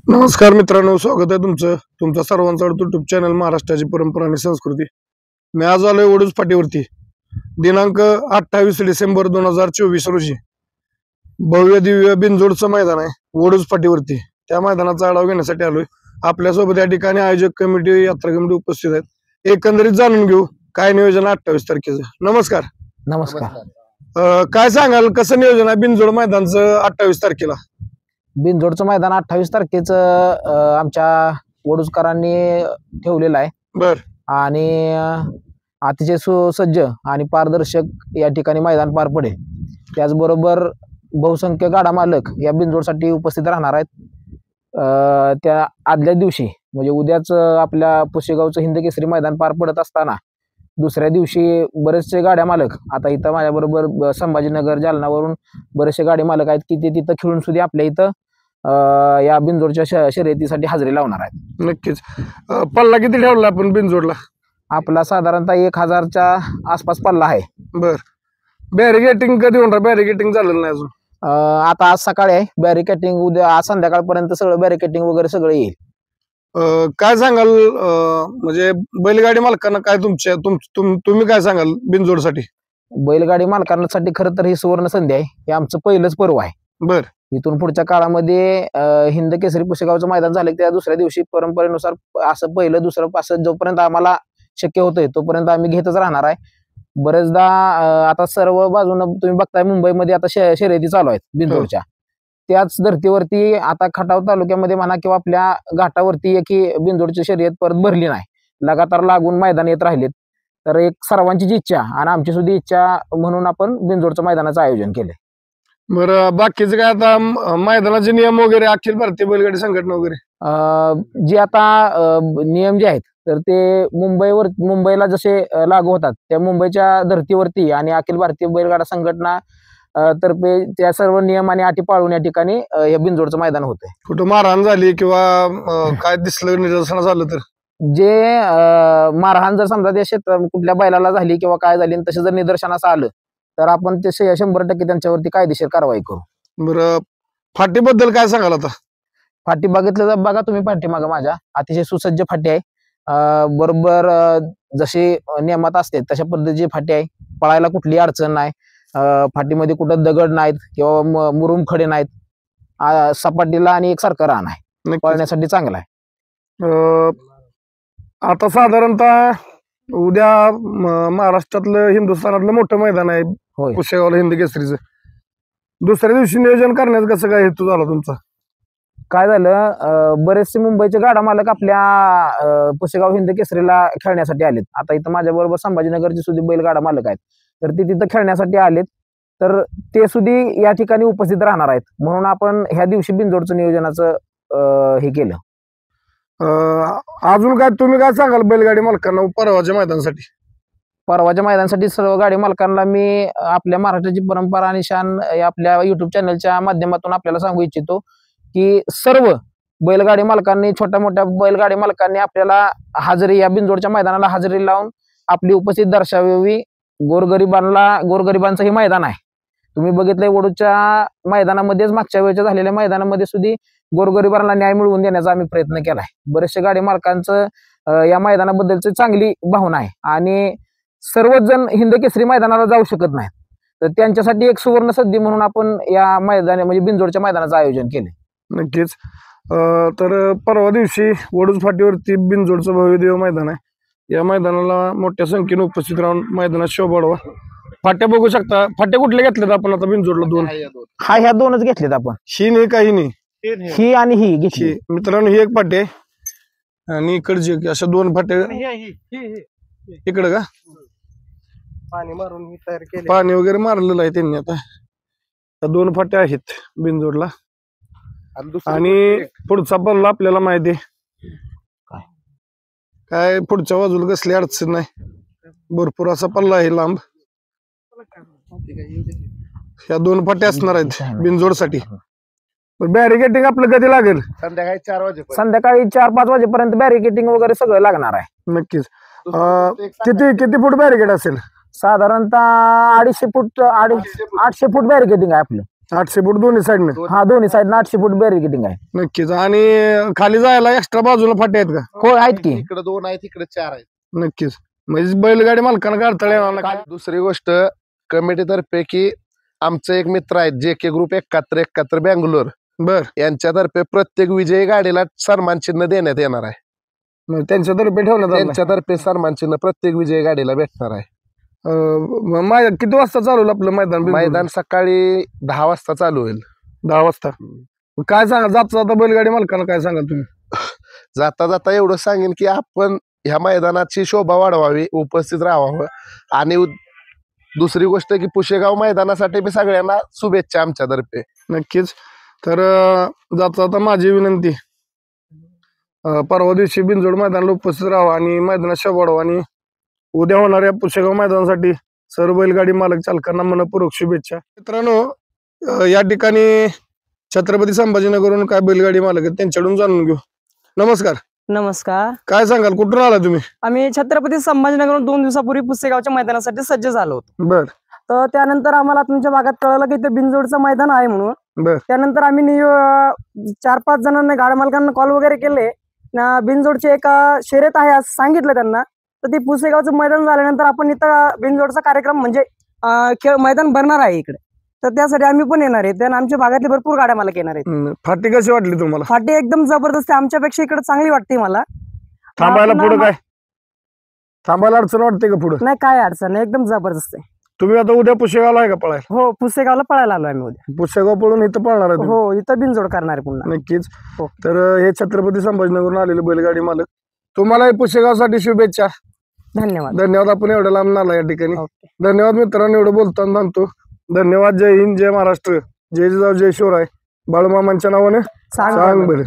नमस्कार मित्रांनो, स्वागत आहे तुमचा सर्वांचा युट्यूब चॅनल महाराष्ट्राची परंपरा आणि संस्कृती. मी आज आलोय वडूज फाटीवरती. दिनांक 28 डिसेंबर 2024 रोजी भव्य दिव्य बिनजोडचं मैदान आहे वडूज फाटीवरती. त्या मैदानाचा आढावा घेण्यासाठी आलोय. आपल्यासोबत या ठिकाणी आयोजक कमिटी, यात्रा कमिटी उपस्थित आहेत. एकंदरीत जाणून घेऊ काय नियोजन 28 तारखेचं. नमस्कार. नमस्कार. काय सांगाल, कसं नियोजन आहे बिनजोड मैदानचं 28 तारखेला? बिनजोडचं मैदान 28 तारखेचं आमच्या वडूजकरांनी ठेवलेलं आहे. बर. आणि अतिशय सुसज्ज आणि पारदर्शक या ठिकाणी मैदान पार पडेल. त्याचबरोबर बहुसंख्य गाडा मालक या बिनजोडसाठी उपस्थित राहणार आहेत. त्या आदल्या दिवशी म्हणजे उद्याच आपल्या पुसेगावचं हिंदकेसरी मैदान पार पडत असताना दुसऱ्या दिवशी बरेचसे गाड्या मालक, आता इथं माझ्याबरोबर संभाजीनगर, जालनावरून बरेचसे गाडी मालक आहेत की ते तिथं खेळून सुद्धा आपल्या इथं या बिनजोडच्या शर्यतीसाठी हजेरी लावणार आहेत. नक्कीच. पल्ला किती ठेवला आपण बिनजोडला? आपला साधारणतः 1000च्या आसपास पल्ला आहे. बर. बॅरिगेटिंग कधी होणार? बॅरिगेटिंग झालेलं नाही अजून. आता आज सकाळी आहे बॅरिकेटिंग, उद्या आज संध्याकाळपर्यंत सगळं बॅरिकेटिंग वगैरे सगळं येईल. काय सांगाल, म्हणजे बैलगाडी मालकांना काय तुम्ही काय सांगाल बिनजोडसाठी? बैलगाडी मालकांसाठी खरं तर ही सुवर्ण संधी आहे. हे आमचं पहिलंच पर्व आहे. बर. इथून पुढच्या काळामध्ये हिंद केसरी पुसेगावचं मैदान झालं त्या दुसऱ्या दिवशी परंपरेनुसार असं पहिलं दुसरं असं जोपर्यंत आम्हाला शक्य होतंय तोपर्यंत आम्ही घेतच राहणार आहे. बरेचदा आता सर्व बाजूनं तुम्ही बघताय मुंबईमध्ये आता शर्यती चालू आहेत बिनजोडच्या. त्याच धर्तीवरती आता खटाव तालुक्यामध्ये म्हणा किंवा आपल्या घाटावरती एक ही बिनजोडची शर्यत परत भरली नाही. लगातार लागून मैदान येत राहिलेत. तर एक सर्वांचीच इच्छा आणि आमची सुद्धा इच्छा म्हणून आपण बिनजोडचं मैदानाचं आयोजन केलंय. बरं, बाकीचं काय आता मैदानाचे नियम वगैरे, अखिल भारतीय बैलगाडी संघटना वगैरे जे आता नियम जे आहेत तर ते मुंबईला जसे लागू होतात त्या मुंबईच्या धर्तीवरती आणि अखिल भारतीय बैलगाडा संघटना तर्फे त्या सर्व नियम आणि अटी पाळून या ठिकाणी हे बिनजोडचं मैदान होतंय. कुठं मारहाण झाली किंवा काय दिसलं, निदर्शन झालं तर जे मारहाण जर समजा त्या कुठल्या बैलाला झाली किंवा काय झाली तसं जर निदर्शनास आलं तर आपण ते 100% त्यांच्यावरती कायदेशीर कारवाई करू. बरं, फाटीबद्दल काय सांगाल आता? फाटी बघितलं तर बघा तुम्ही, पाठीमागं माझ्या अतिशय सुसज्ज फाटी आहे. बरोबर जशी नियमात असते तशा पद्धतीची फाटी आहे. पळायला कुठली अडचण नाही. फाटीमध्ये कुठं दगड नाहीत किंवा मुरुम खडे नाहीत. सपाटीला आणि एकसारखं रान आहे, पळण्यासाठी चांगला आहे. आता साधारणतः उद्या महाराष्ट्रातलं, हिंदुस्थानातलं मोठं मैदान आहे पुसेगावला हिंद केसरीचं. दुसऱ्या दिवशी नियोजन करण्याचं कसं काय हेतू झाला तुमचा? काय झालं, बरेचसे मुंबईचे गाडा मालक आपल्या पुसेगाव हिंद केसरीला खेळण्यासाठी आलेत. आता इथं माझ्या बरोबर संभाजीनगरचे सुद्धा बैल गाडा मालक आहेत. तर ते तिथं खेळण्यासाठी आलेत. तर ते सुद्धा या ठिकाणी उपस्थित राहणार आहेत. म्हणून आपण ह्या दिवशी बिनजोडचं नियोजनाचं हे केलं. अजून काय तुम्ही काय सांगाल बैलगाडी मालकांना परवाच्या मैदानासाठी? परवाच्या मैदानासाठी सर्व गाडी मालकांना मी आपल्या महाराष्ट्राची परंपरा आणि शान या आपल्या युट्यूब चॅनलच्या माध्यमातून आपल्याला सांगू इच्छितो की सर्व बैलगाडी मालकांनी, छोट्या मोठ्या बैलगाडी मालकांनी आपल्याला हजेरी, या बिनजोडच्या मैदानाला हजेरी लावून आपली उपस्थित दर्शवावी. गोरगरिबांचं हे मैदान आहे. तुम्ही बघितलंय वडूच्या मैदानामध्येच, मागच्या वेळेच्या झालेल्या मैदानामध्ये सुद्धा गोरगरिबांना न्याय मिळवून देण्याचा आम्ही प्रयत्न केलाय. बरेचसे गाडी मालकांचं या मैदानाबद्दलची चांगली भावना आहे आणि सर्वच जण हिंद केसरी मैदानाला जाऊ शकत नाहीत. तर त्यांच्यासाठी एक सुवर्ण संधी म्हणून आपण या मैदान म्हणजे बिनजोडच्या मैदानाचं आयोजन केले. नक्कीच. तर परवा दिवशी वडूज फाटीवरती बिनजोडचं भव्यदेव मैदान आहे. या मैदानाला मोठ्या संख्येने उपस्थित राहून मैदानात शोभा वाढवा. फाट्या बघू शकता. फाट्या कुठले घेतलेत आपण आता बिनजोडला? 2. ह्या 2च घेतलेत आपण. ही नाही, काही नाही, ही आणि ही घेतली. मित्रांनो, ही एक फाटी आहे आणि इकडची अशा 2 फाट्या. इकडे का पाणी मारून तयार केले, पाणी वगैरे मारलेलं आहे त्यांनी. आता 2 फाट्या आहेत बिनजोडला. आणि पुढचा पल्ला आपल्याला माहिती आहे काय, पुढच्या बाजूला कसली अडचण नाही. भरपूर असा पल्ला आहे लांब. ह्या 2 फाट्या असणार आहेत बिनजोडसाठी. बॅरिकेटिंग आपलं कधी लागेल? संध्याकाळी 4 वाजे. संध्याकाळी 4-5 वाजेपर्यंत बॅरिकेटिंग वगैरे सगळं लागणार आहे. नक्कीच. किती फूट बॅरिकेड असेल? साधारणतः 250 फूट 800 फूट बॅरिकेटिंग आहे आपलं. 800 फूट दोन्ही साईडनं. हा दोन्ही साईड 800 फूट बॅरिकेडिंग आहे. नक्कीच. आणि खाली जायला एक्स्ट्रा बाजूला फाटे आहेत का? हो आहेत की. इकडे 2 आहेत, इकडे 4 आहेत. नक्कीच. म्हणजे बैलगाडी मालकांना अडथळा येणार नाही. दुसरी गोष्ट कमिटीतर्फे की आमचे एक मित्र आहेत JK ग्रुप 71 बेंगलोर, बर. यांच्यातर्फे प्रत्येक विजयी गाडीला सन्मान चिन्ह देण्यात येणार आहे. म्हणजे त्यांच्यातर्फे ठेवण्यात आलं. त्यांच्यातर्फे सन्मान चिन्ह प्रत्येक विजयी गाडीला भेटणार आहे. किती वाजता चालू होईल आपलं मैदान? मैदान सकाळी 10 वाजता चालू होईल. 10 वाजता. काय सांगा जाता बैलगाडी मालकांना काय सांगाल तुम्ही? जाता जाता एवढं सांगेन की आपण ह्या मैदानाची शोभा वाढवावी, उपस्थित राहावं. आणि दुसरी गोष्ट की पुशेगाव मैदानासाठी मी सगळ्यांना शुभेच्छा आमच्यातर्फे. नक्कीच. तर जाता जाता माझी विनंती, परवा दिवशी बिनजोड मैदानाला उपस्थित राहावं आणि मैदानात शोभा वाढवा. आणि उद्या होणाऱ्या पुशेगाव मैदानासाठी सर्व बैलगाडी मालक चालकांना मनपूर्वक शुभेच्छा. मित्रांनो, या ठिकाणी छत्रपती संभाजीनगरहून काय बैलगाडी मालक आहेत त्यांच्याकडून जाणून घेऊ. नमस्कार. नमस्कार. काय सांगाल, कुठून आला तुम्ही? आम्ही छत्रपती संभाजीनगरहून 2 दिवसापूर्वी पुसेगावच्या मैदानासाठी सज्ज झालो होतो. बर. तर त्यानंतर आम्हाला तुमच्या भागात कळलं की इथे बिनजोडचं मैदान आहे म्हणून. बर. त्यानंतर आम्ही 4-5 जणांना गाड्या मालकांना कॉल वगैरे केले. बिनजोडची एक शर्यत आहे असं सांगितलं त्यांना. तर ती पुसेगावचं मैदान झाल्यानंतर आपण इथं बिनजोडचा कार्यक्रम म्हणजे खेळ मैदान भरणार आहे इकडे. तर त्यासाठी आम्ही पण येणार आहे. त्यानं आमच्या भागातले भरपूर गाड्या मालक येणार आहेत. फाटी कशी वाटली तुम्हाला? फाटी एकदम जबरदस्त आहे. आमच्यापेक्षा इकडे चांगली वाटते मला. थांबायला पुढे काय थांबायला अडचण वाटते का पुढे? नाही, काय अडचण नाही, एकदम जबरदस्त आहे. तुम्ही आता उद्या पुशेगावला आहे का पळायला? हो, पुसेगावला पळायला आलो आम्ही उद्या. पुशेगाव पळून इथं पळणार आहे तुम्ही? हो, इथं बिनजोड करणार आहे पुन्हा. नक्कीच. हो. तर हे छत्रपती संभाजीनगरहून आलेले बैलगाडी मालक, तुम्हाला पुशेगावसाठी शुभेच्छा. धन्यवाद. धन्यवाद. आपण एवढ्या लांब आला या ठिकाणी. ओके. धन्यवाद मित्रांनो, एवढं बोलताना थांबतो. धन्यवाद. जय हिंद, जय महाराष्ट्र, जय जिजाऊ, जय शिवराय. बाळूमामांच्या नावाने सांग बरं.